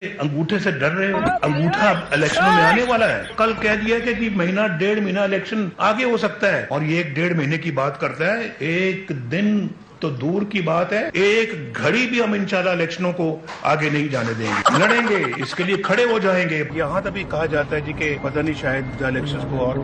अंगूठे से डर रहे हो? अंगूठा इलेक्शनों में आने वाला है। कल कह दिया कि जी महीना 1.5 महीना इलेक्शन आगे हो सकता है, और ये 1.5 महीने की बात करता है। एक दिन तो दूर की बात है, एक घड़ी भी हम इंशाल्लाह इलेक्शनों को आगे नहीं जाने देंगे, लड़ेंगे, इसके लिए खड़े हो जाएंगे। यहाँ तभी कहा जाता है जी कि पता नहीं शायद इलेक्शंस को और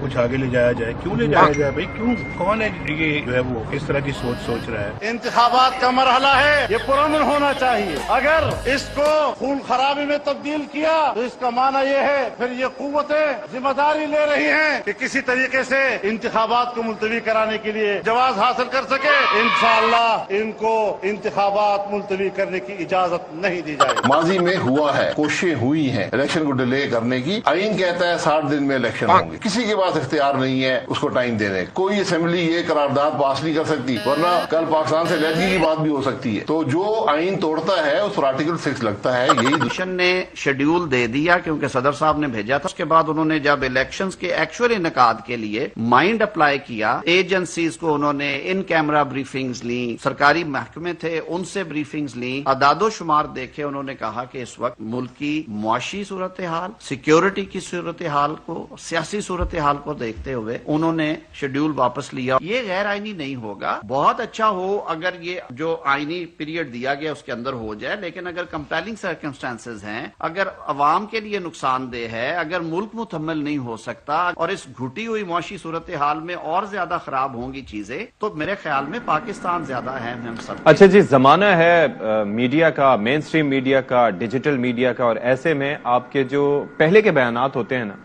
कुछ आगे ले जाया जाए। क्यों ले जाया जाए भाई? क्यों? कौन है ये जो है वो इस तरह की सोच रहा है? इंतखाबात का मरहला है, ये पुरअमन होना चाहिए। अगर इसको खून खराबी में तब्दील किया तो इसका माना ये है फिर ये कुव्वतें जिम्मेदारी ले रही हैं कि किसी तरीके से इंतखाबात को मुलतवी कराने के लिए जवाब हासिल कर सके। इंशाअल्लाह इनको इंतखाबात मुलतवी करने की इजाजत नहीं दी जाएगी। माजी में हुआ है, कोशिशें हुई हैं इलेक्शन को डिले करने की। आईन कहता है 60 दिन में इलेक्शन होंगे। किसी के पास इख्तियार नहीं है उसको टाइम देने। कोई असेंबली ये करारदाद पास नहीं कर सकती, वरना कल पाकिस्तान से अलहदगी की बात भी हो सकती है। तो जो आईन तोड़ता है उस पर आर्टिकल 6 लगता है। यही कमीशन ने शेड्यूल दे दिया क्योंकि सदर साहब ने भेजा था। उसके बाद उन्होंने जब इलेक्शंस के एक्चुअल इनकाद के लिए माइंड अप्लाई किया, एजेंसीज को उन्होंने इन कैमरा ब्रीफिंग्स ली, सरकारी महकमे थे उनसे ब्रीफिंग्स ली, अदादो शुमार देखे। उन्होंने कहा कि इस वक्त मुल्क की मुआशी सूरत हाल, सिक्योरिटी की सूरत हाल को, सियासी सूरत हाल को देखते हुए उन्होंने शेड्यूल वापस लिया। ये गैर आईनी नहीं होगा। बहुत अच्छा हो अगर ये जो आईनी पीरियड दिया गया उसके अंदर हो जाए, लेकिन अगर कंपेलिंग सर्कमस्टेंसेज हैं, अगर अवाम के लिए नुकसानदेह है, अगर मुल्क मुतहम्मिल नहीं हो सकता और इस घुटी हुई मुआशी सूरत हाल में और ज्यादा खराब होंगी चीजें, तो मेरे ख्याल में पाकिस्तान ज्यादा है हम सब। अच्छा जी, जमाना है मीडिया का, मेन स्ट्रीम मीडिया का, डिजिटल मीडिया का, और ऐसे में आपके जो पहले के बयानात होते हैं ना,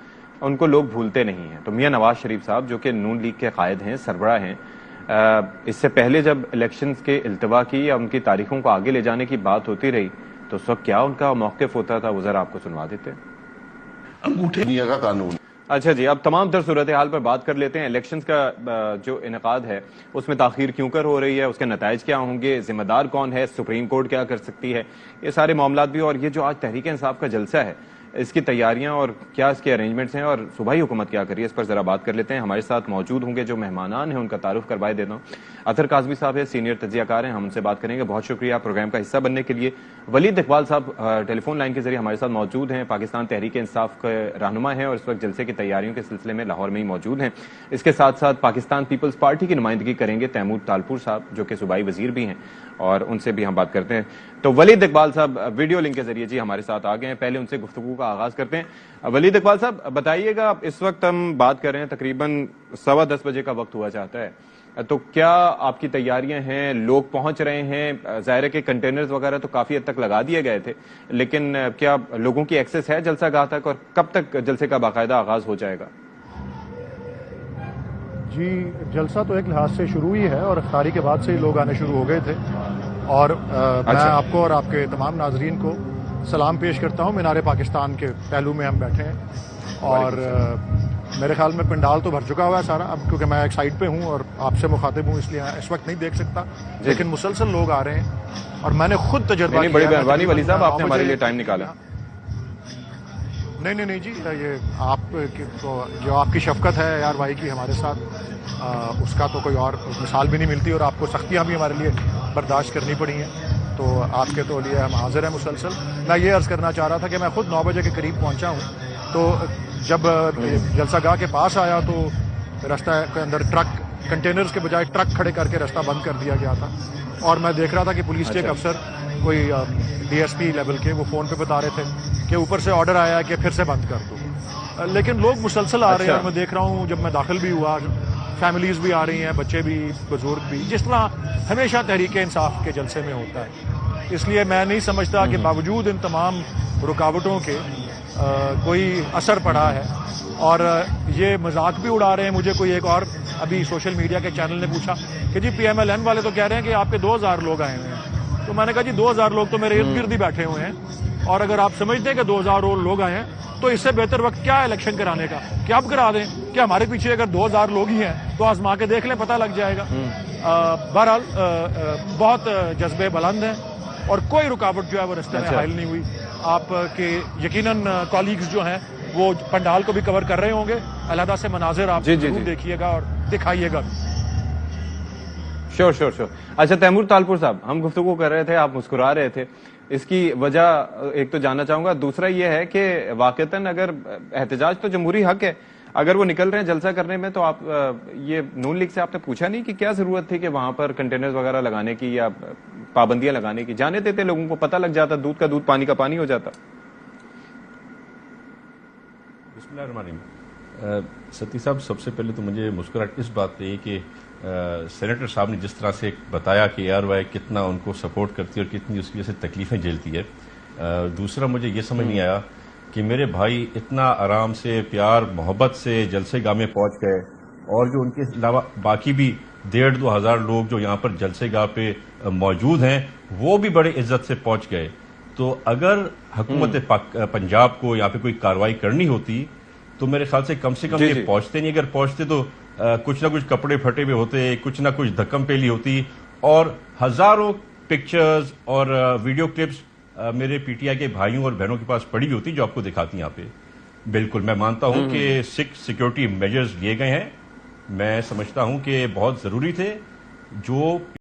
उनको लोग भूलते नहीं हैं। तो मियां नवाज शरीफ साहब जो कि नून लीग के कायद हैं, सरबराह हैं, इससे पहले जब इलेक्शंस के इल्तवा की या उनकी तारीखों को आगे ले जाने की बात होती रही, तो उस वक्त क्या उनका मौक़िफ़ होता था, वो जरा आपको सुनवा देते हैं। अंगूठे दुनिया का कानून। अच्छा जी, अब तमाम तर सूरत हाल पर बात कर लेते हैं। इलेक्शंस का जो इनकाद है उसमें ताखीर क्यों कर हो रही है, उसके नताइज क्या होंगे, जिम्मेदार कौन है, सुप्रीम कोर्ट क्या कर सकती है, ये सारे मामलात भी, और ये जो आज तहरीक इंसाफ का जलसा है इसकी तैयारियां और क्या इसके अरेंजमेंट्स हैं और सूबाई हुकूमत क्या कर रही है, इस पर जरा बात कर लेते हैं। हमारे साथ मौजूद होंगे जो मेहमानान हैं, उनका तारुफ करवाए देता हूँ। अतर काज़मी साहब है, सीनियर तज्जियाकार हैं, हम उनसे बात करेंगे। बहुत शुक्रिया प्रोग्राम का हिस्सा बनने के लिए। वलीद इकबाल साहब टेलीफोन लाइन के जरिए हमारे साथ मौजूद हैं, पाकिस्तान तहरीक इंसाफ के रहनुमा हैं और इस वक्त जलसे की तैयारियों के सिलसिले में लाहौर में ही मौजूद हैं। इसके साथ साथ पाकिस्तान पीपल्स पार्टी की नुमाइंदगी करेंगे तैमूर तालपुर साहब, जो कि सूबाई वजीर भी हैं, और उनसे भी हम बात करते हैं। तो वलीद इकबाल साहब वीडियो लिंक के जरिए जी हमारे साथ आ गए हैं। पहले उनसे गुफ्तगू का आगाज करते हैं। वलीद इकबाल साहब बताइएगा, इस वक्त हम बात कर रहे हैं तकरीबन 10:15 बजे का वक्त हुआ चाहता है, तो क्या आपकी तैयारियां हैं, लोग पहुंच रहे हैं? ज़ाहिर है कि कंटेनर्स वगैरह तो काफी हद तक लगा दिए गए थे, लेकिन क्या लोगों की एक्सेस है जलसा गाह तक, और कब तक जलसे का बाकायदा आगाज हो जाएगा? जी, जलसा तो एक लिहाज से शुरू ही है और इफ्तारी के बाद से ही लोग आने शुरू हो गए थे। और मैं आपको और आपके तमाम नाजरीन को सलाम पेश करता हूँ। मीनार पाकिस्तान के पहलू में हम बैठे हैं और मेरे ख्याल में पंडाल तो भर चुका हुआ है सारा। अब क्योंकि मैं एक साइड पे हूँ और आपसे मुखातिब हूँ, इसलिए इस वक्त नहीं देख सकता, लेकिन मुसलसल लोग आ रहे हैं और मैंने खुद तजर्बा किया। बड़ी मेहरबानी वली साहब, आपने हमारे लिए टाइम निकाला। नहीं जी, ये आप जो आपकी शफकत है यार भाई की हमारे साथ, उसका तो कोई और मिसाल भी नहीं मिलती, और आपको सख्तियाँ भी हमारे लिए बर्दाश्त करनी पड़ी हैं, तो आपके तो लिए हम हाजिर हैं मुसलसल। मैं ये अर्ज़ करना चाह रहा था कि मैं खुद 9 बजे के करीब पहुंचा हूं, तो जब जलसागाह के पास आया तो रास्ता के अंदर कंटेनर्स के बजाय ट्रक खड़े करके रास्ता बंद कर दिया गया था, और मैं देख रहा था कि पुलिस के एक अफसर, कोई DSP लेवल के, वो फ़ोन पे बता रहे थे कि ऊपर से ऑर्डर आया कि फिर से बंद कर दो, लेकिन लोग मुसलसल आ रहे हैं। और मैं देख रहा हूँ, जब मैं दाखिल भी हुआ, फैमिलीज भी आ रही हैं, बच्चे भी, बुजुर्ग भी, जिस तरह हमेशा तहरीक इंसाफ के जलसे में होता है। इसलिए मैं नहीं समझता कि बावजूद इन तमाम रुकावटों के कोई असर पड़ा है, और ये मजाक भी उड़ा रहे हैं। मुझे कोई एक और अभी सोशल मीडिया के चैनल ने पूछा कि जी PMLN वाले तो कह रहे हैं कि आपके 2000 लोग आए हुए हैं, तो मैंने कहा जी 2000 लोग तो मेरे इर्द गिर्द ही बैठे हुए हैं, और अगर आप समझते हैं कि 2000 और लोग आए हैं तो इससे बेहतर वक्त क्या है इलेक्शन कराने का, कि अब करा दें, कि हमारे पीछे अगर 2000 लोग ही हैं तो आजमा के देख लें, पता लग जाएगा। बहरहाल बहुत जज्बे बुलंद हैं और कोई रुकावट जो है वो रास्ते में हायल नहीं हुई। आपके यकीनन कॉलीग्स जो हैं वो पंडाल को भी कवर कर रहे होंगे, अलहदा से मनाजिर आप जरूर देखिएगा और दिखाइएगा। श्योर। अच्छा तैमूर तालपुर साहब, हम गुफ्तगू कर रहे थे, आप मुस्कुरा रहे थे, اس کی وجہ ایک تو جاننا چاہوں گا، دوسرا یہ ہے کہ واقعتاً اگر احتجاج تو جمہوری حق ہے، اگر وہ نکل رہے ہیں جلسہ کرنے میں، تو آپ یہ نون لیگ سے آپ نے پوچھا نہیں کہ کیا ضرورت تھی کہ وہاں پر کنٹینرز وغیرہ لگانے کی یا پابندیاں لگانے کی؟ جانے دیتے، لوگوں کو پتہ لگ جاتا، دودھ کا دودھ پانی کا پانی ہو جاتا۔ بسم اللہ الرحمن الرحیم۔ ستی صاحب، سب سے پہلے تو مجھے مسکراہٹ اس بات پہ ہے کہ سینیٹر صاحب نے جس طرح سے بتایا کہ یار وائی کتنا ان کو سپورٹ کرتی ہے اور کتنی اس کی وجہ سے تکلیفیں جھیلتی ہے۔ دوسرا مجھے یہ سمجھ نہیں آیا کہ میرے بھائی اتنا آرام سے پیار محبت سے جلسے گاہ میں پہنچ گئے، اور جو ان کے علاوہ باقی بھی 1,500-2 ہزار لوگ جو یہاں پر جلسے گاہ پہ موجود ہیں وہ بھی بڑے عزت سے پہنچ گئے۔ تو اگر حکومت پنجاب کو یہاں پہ کوئی کارروائی کرنی ہوتی تو میرے خیال سے کم یہ پہنچتے نہیں۔ اگر پہنچتے تو کچھ نہ کچھ کپڑے پھٹے ہوئے ہوتے، کچھ نہ کچھ دھکم پیلی ہوتی، اور ہزاروں پکچرز اور ویڈیو کلپس میرے پی ٹی آئی کے بھائیوں اور بہنوں کے پاس پڑی ہوتی جو آپ کو دکھاتی ہیں یہاں پہ۔ بالکل میں مانتا ہوں کہ سیکیورٹی میجرز لیے گئے ہیں، میں سمجھتا ہوں کہ بہت ضروری تھے۔ جو